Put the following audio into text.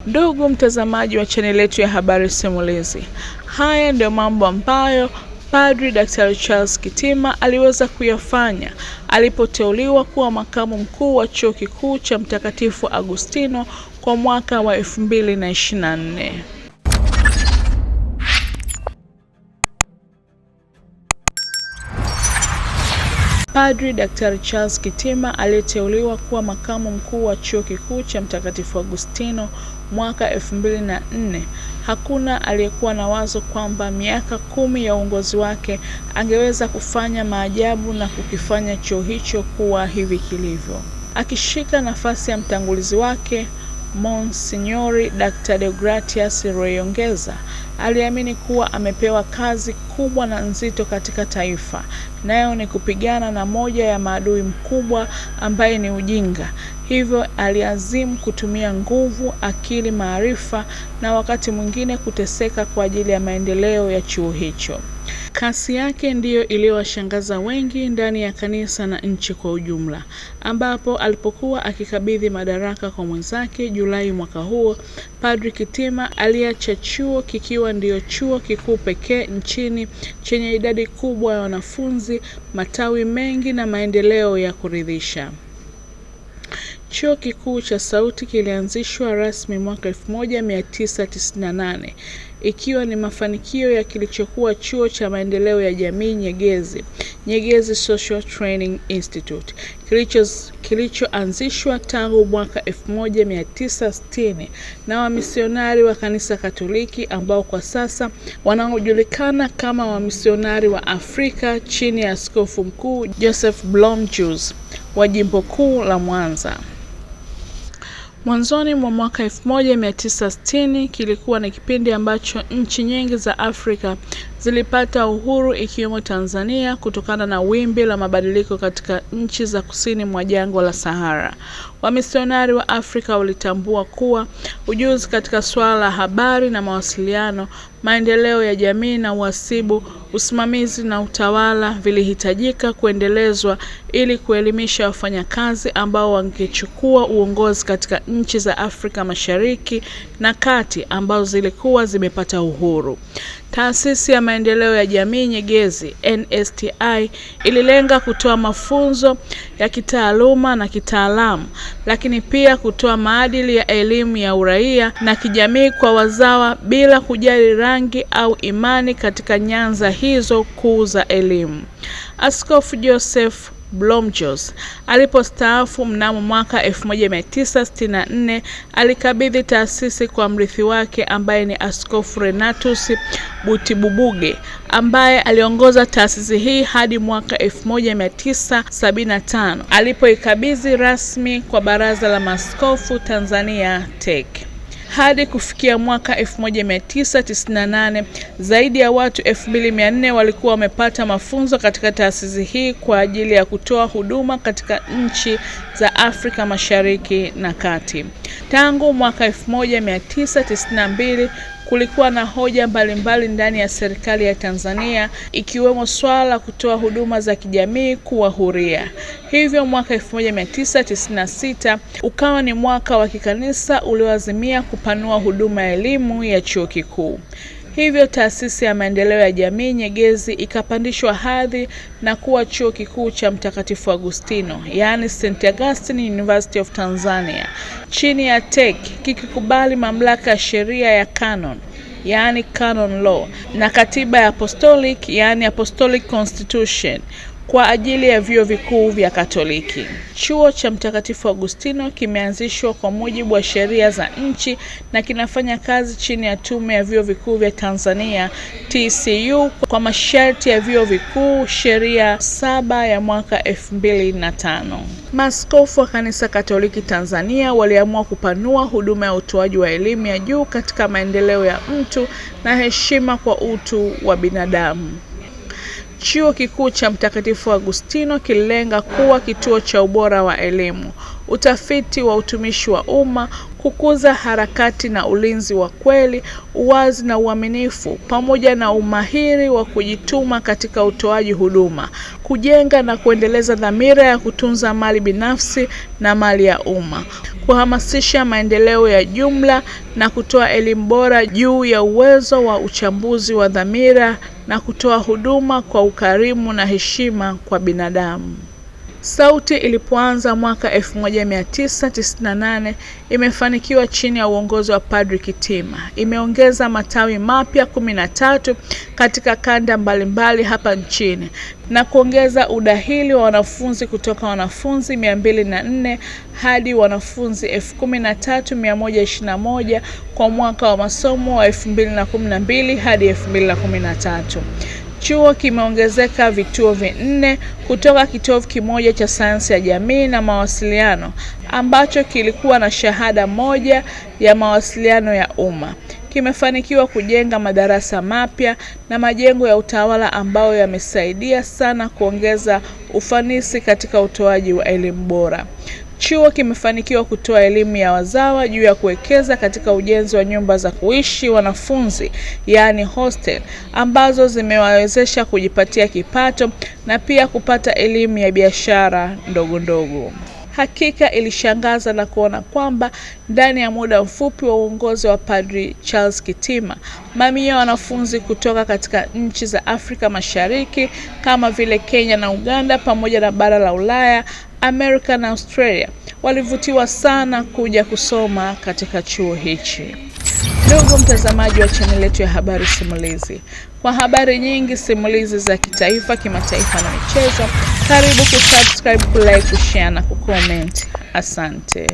Ndugu mtazamaji wa chaneli yetu ya Habari Simulizi, haya ndio mambo ambayo Padri Daktari Charles Kitima aliweza kuyafanya alipoteuliwa kuwa makamu mkuu wa Chuo Kikuu cha Mtakatifu Agustino kwa mwaka wa 2024. Padri Daktari Charles Kitima aliyeteuliwa kuwa makamu mkuu wa Chuo Kikuu cha Mtakatifu Agustino mwaka 2004, hakuna aliyekuwa na wazo kwamba miaka 10 ya uongozi wake angeweza kufanya maajabu na kukifanya chuo hicho kuwa hivi kilivyo. Akishika nafasi ya mtangulizi wake Monsignori Dr. Deogratias Rweyongeza, aliamini kuwa amepewa kazi kubwa na nzito katika taifa, nayo ni kupigana na moja ya maadui mkubwa ambaye ni ujinga. Hivyo aliazimu kutumia nguvu, akili, maarifa na wakati mwingine kuteseka kwa ajili ya maendeleo ya chuo hicho. Kasi yake ndiyo iliyowashangaza wengi ndani ya kanisa na nchi kwa ujumla, ambapo alipokuwa akikabidhi madaraka kwa mwenzake Julai mwaka huo, Padri Kitima aliacha chuo kikiwa ndiyo chuo kikuu pekee nchini chenye idadi kubwa ya wanafunzi, matawi mengi na maendeleo ya kuridhisha. Chuo Kikuu cha Sauti kilianzishwa rasmi mwaka 1998, ikiwa ni mafanikio ya kilichokuwa chuo cha maendeleo ya jamii Nyegezi Social Training Institute, kilichoanzishwa tangu mwaka 1960 na wamisionari wa kanisa Katoliki ambao kwa sasa wanaojulikana kama wamisionari wa Afrika chini ya Askofu Mkuu Joseph Blomjus wa Jimbo Kuu la Mwanza. Mwanzoni mwa mwaka 1960 kilikuwa ni kipindi ambacho nchi nyingi za Afrika zilipata uhuru ikiwemo Tanzania kutokana na wimbi la mabadiliko katika nchi za kusini mwa jangwa la Sahara. Wamisionari wa Afrika walitambua kuwa ujuzi katika swala la habari na mawasiliano, maendeleo ya jamii na uhasibu, usimamizi na utawala vilihitajika kuendelezwa ili kuelimisha wafanyakazi ambao wangechukua uongozi katika nchi za Afrika Mashariki na Kati ambazo zilikuwa zimepata uhuru. Taasisi ya Maendeleo ya Jamii Nyegezi NSTI ililenga kutoa mafunzo ya kitaaluma na kitaalamu, lakini pia kutoa maadili ya elimu ya uraia na kijamii kwa wazawa bila kujali rangi au imani katika nyanza hizo kuu za elimu. Askofu Joseph Blomjus alipostaafu mnamo mwaka 1964, alikabidhi taasisi kwa mrithi wake ambaye ni Askofu Renatus Butibubuge, ambaye aliongoza taasisi hii hadi mwaka 1975 alipoikabidhi rasmi kwa Baraza la Maaskofu Tanzania TEC. Hadi kufikia mwaka 1998, zaidi ya watu 2400 walikuwa wamepata mafunzo katika taasisi hii kwa ajili ya kutoa huduma katika nchi za Afrika Mashariki na Kati. Tangu mwaka 1992 kulikuwa na hoja mbalimbali ndani ya serikali ya Tanzania, ikiwemo swala la kutoa huduma za kijamii kuwa huria. Hivyo mwaka 1996 ukawa ni mwaka wa kikanisa ulioazimia kupanua huduma ya elimu ya chuo kikuu. Hivyo taasisi ya maendeleo ya jamii Nyegezi ikapandishwa hadhi na kuwa Chuo Kikuu cha Mtakatifu Agustino, yaani St. Augustine University of Tanzania, chini ya TEC, kikikubali mamlaka ya sheria ya canon, yaani canon law, na katiba ya apostolic, yaani apostolic constitution, kwa ajili ya vyuo vikuu vya Katoliki. Chuo cha Mtakatifu Agustino kimeanzishwa kwa mujibu wa sheria za nchi na kinafanya kazi chini ya Tume ya Vyuo Vikuu vya Tanzania TCU kwa masharti ya vyuo vikuu, sheria 7 ya mwaka 2005. Maaskofu wa Kanisa Katoliki Tanzania waliamua kupanua huduma ya utoaji wa elimu ya juu katika maendeleo ya mtu na heshima kwa utu wa binadamu. Chuo Kikuu cha Mtakatifu Agustino kililenga kuwa kituo cha ubora wa elimu, utafiti wa utumishi wa umma, kukuza harakati na ulinzi wa kweli, uwazi na uaminifu, pamoja na umahiri wa kujituma katika utoaji huduma, kujenga na kuendeleza dhamira ya kutunza mali binafsi na mali ya umma, kuhamasisha maendeleo ya jumla na kutoa elimu bora juu ya uwezo wa uchambuzi wa dhamira na kutoa huduma kwa ukarimu na heshima kwa binadamu. Sauti ilipoanza mwaka 1998 imefanikiwa chini ya uongozi wa Padri Kitima. Imeongeza matawi mapya 13 katika kanda mbalimbali hapa nchini na kuongeza udahili wa wanafunzi kutoka wanafunzi 204 hadi wanafunzi 13,121 kwa mwaka wa masomo wa 2012 hadi 2013. Chuo kimeongezeka vituo 4 kutoka kitovu kimoja cha sayansi ya jamii na mawasiliano ambacho kilikuwa na shahada moja ya mawasiliano ya umma. Kimefanikiwa kujenga madarasa mapya na majengo ya utawala ambayo yamesaidia sana kuongeza ufanisi katika utoaji wa elimu bora. Chuo kimefanikiwa kutoa elimu ya wazawa juu ya kuwekeza katika ujenzi wa nyumba za kuishi wanafunzi, yaani hostel, ambazo zimewawezesha kujipatia kipato na pia kupata elimu ya biashara ndogo ndogo. Hakika ilishangaza na kuona kwamba ndani ya muda mfupi wa uongozi wa Padri Charles Kitima, mamia ya wanafunzi kutoka katika nchi za Afrika Mashariki kama vile Kenya na Uganda pamoja na bara la Ulaya, Amerika na Australia walivutiwa sana kuja kusoma katika chuo hichi. Ndugu mtazamaji wa channel yetu ya Habari Simulizi, kwa habari nyingi simulizi za kitaifa, kimataifa na michezo, karibu kusubscribe, kulike, kushare na kucomment. Asante.